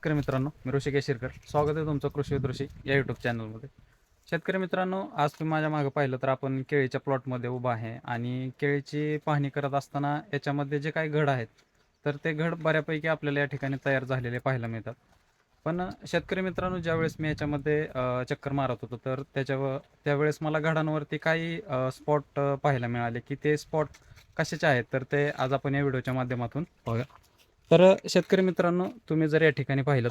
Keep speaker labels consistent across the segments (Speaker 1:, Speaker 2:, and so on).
Speaker 1: शेतकरी मित्रांनो, मी ऋषिकेश शिरकर. स्वागत आहे तुमचं कृषी विद ऋषी या यूट्यूब चॅनलमध्ये. शेतकरी मित्रांनो, आज तुम्ही माझ्या मागे पाहिलं तर आपण केळीच्या प्लॉटमध्ये उभा आहे आणि केळीची पाहणी करत असताना याच्यामध्ये जे काही घड आहेत, तर ते घड बऱ्यापैकी आपल्याला या ठिकाणी तयार झालेले पाहायला मिळतात. पण शेतकरी मित्रांनो, ज्यावेळेस मी याच्यामध्ये चक्कर मारत होतो, तर त्यावेळेस मला घडांवरती काही स्पॉट पाहायला मिळाले, की ते स्पॉट कशाचे आहेत, तर ते आज आपण या व्हिडिओच्या माध्यमातून पाहूया. तर शेतकरी मित्रांनो, तुम्ही जर या ठिकाणी पाहिलं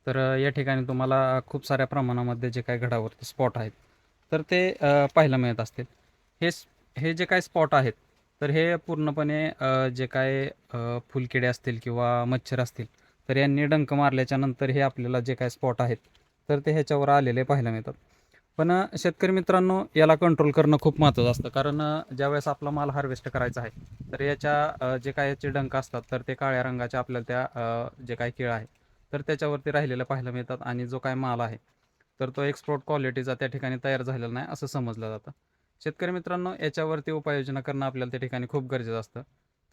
Speaker 1: तर या ठिकाणी तुम्हाला खूप साऱ्या प्रमाणामध्ये जे काही घडावरती स्पॉट आहेत, तर ते पाहायला मिळत असतील. हे जे काही स्पॉट आहेत, तर हे पूर्णपणे जे काय फुलकिडे असतील किंवा मच्छर असतील, तर यांनी डंक मारल्याच्या नंतर हे आपल्याला जे काही स्पॉट आहेत, तर ते ह्याच्यावर आलेले पाहायला मिळतात. पण शेतकरी मित्रांनो, याला कंट्रोल करणं खूप महत्त्वाचं असतं. कारण ज्यावेळेस आपला माल हार्वेस्ट करायचा आहे, तर जे काही याचे डंक असतात, तर ते काळ्या रंगाचे आपल्याला त्या जे काही केळ आहे, तर त्याच्यावरती राहिलेलं पाहायला मिळतात आणि जो काय माल आहे, तर तो एक्सपोर्ट क्वालिटीचा त्या ठिकाणी तयार झालेला नाही असं समजलं जातं. शेतकरी मित्रांनो, याच्यावरती उपाययोजना करणं आपल्याला त्या ठिकाणी खूप गरजेचं असतं.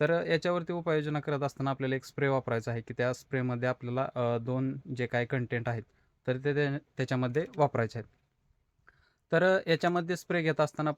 Speaker 1: तर याच्यावरती उपाययोजना करत असताना आपल्याला एक स्प्रे वापरायचा आहे, की त्या स्प्रेमध्ये आपल्याला 2 जे काही कंटेंट आहेत, तर त्याच्यामध्ये वापरायचे आहेत. तर याच्यामध्ये स्प्रे घेत असताना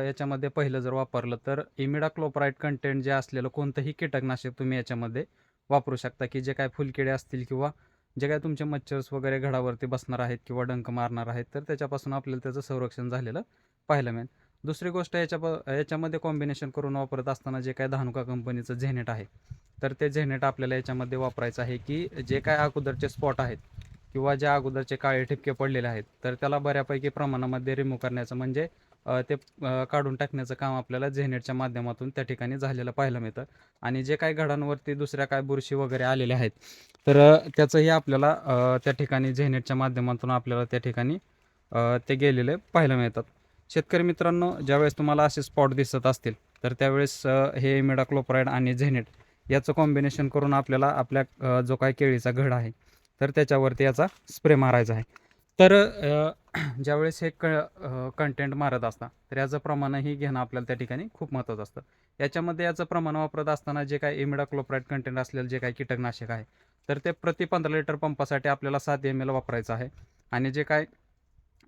Speaker 1: याच्यामध्ये पहिलं जर वापरलं तर इमिडाक्लोप्राइड कंटेंट जे असलेलं कोणतंही कीटकनाशक तुम्ही याच्यामध्ये वापरू शकता, की जे काय फुलकिडे असतील किंवा जे काय तुमचे मच्छर्स वगैरे घडावरती बसणार आहेत किंवा डंक मारणार आहेत, तर त्याच्यापासून आपल्याला त्याचं संरक्षण झालेलं पाहायला मिळेल. दुसरी गोष्ट याच्यामध्ये कॉम्बिनेशन करून वापरत असताना जे काय धानुका कंपनीचं झेनेट आहे, तर ते झेनेट आपल्याला याच्यामध्ये वापरायचं आहे, की जे काय अगोदरचे स्पॉट आहेत किंवा ज्या अगोदरचे काळे ठिपके पडलेले आहेत, तर त्याला बऱ्यापैकी प्रमाणामध्ये रिमूव्ह करण्याचं म्हणजे ते काढून टाकण्याचं काम आपल्याला झेनेटच्या माध्यमातून त्या ठिकाणी झालेलं पाहायला मिळतं. आणि जे काही घडांवरती दुसऱ्या काय बुरशी वगैरे आलेल्या आहेत, तर त्याचंही आपल्याला त्या ठिकाणी झेनेटच्या माध्यमातून आपल्याला त्या ठिकाणी ते गेलेले पाहायला मिळतात. शेतकरी मित्रांनो, ज्यावेळेस तुम्हाला असे स्पॉट दिसत असतील, तर त्यावेळेस हे इमिडाक्लोप्राइड आणि झेनेट याचं कॉम्बिनेशन करून आपल्याला आपल्या जो काही केळीचा घड आहे, तर त्याच्यावरती याचा स्प्रे मारायचा आहे. तर ज्यावेळेस हे कंटेंट मारत असता, तर याचं प्रमाणही घेणं आपल्याला त्या ठिकाणी खूप महत्त्वाचं असतं. याच्यामध्ये याचं प्रमाण वापरत असताना जे काही इमिडाक्लोप्राइड कंटेंट असलेलं जे काही कीटकनाशक आहे, तर ते प्रति 15 लिटर पंपासाठी आपल्याला 7 ml वापरायचं आहे. आणि जे काय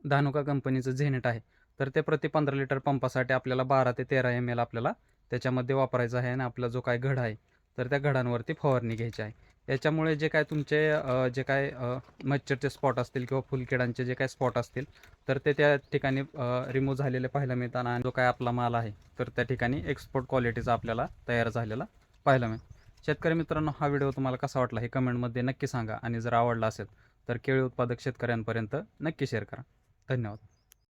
Speaker 1: धानुका कंपनीचं झेनेट आहे, तर ते प्रति 15 लिटर पंपासाठी आपल्याला 12 ते 13 ml आपल्याला त्याच्यामध्ये वापरायचं आहे आणि आपला जो काय घड आहे, तर त्या घडांवरती फवारणी घ्यायची आहे. याच्यामुळे जे काय तुमचे जे काय मच्छरचे स्पॉट असतील किंवा फुलकिडांचे जे काही स्पॉट असतील, तर ते त्या ठिकाणी रिमूव्ह झालेले पाहायला मिळतात आणि जो काय आपला माल आहे, तर त्या ठिकाणी एक्सपोर्ट क्वालिटीचा आपल्याला तयार झालेला पाहायला मिळेल. शेतकरी मित्रांनो, हा व्हिडिओ तुम्हाला कसा वाटला हे कमेंटमध्ये नक्की सांगा आणि जर आवडला असेल, तर केळी उत्पादक शेतकऱ्यांपर्यंत नक्की शेअर करा. धन्यवाद.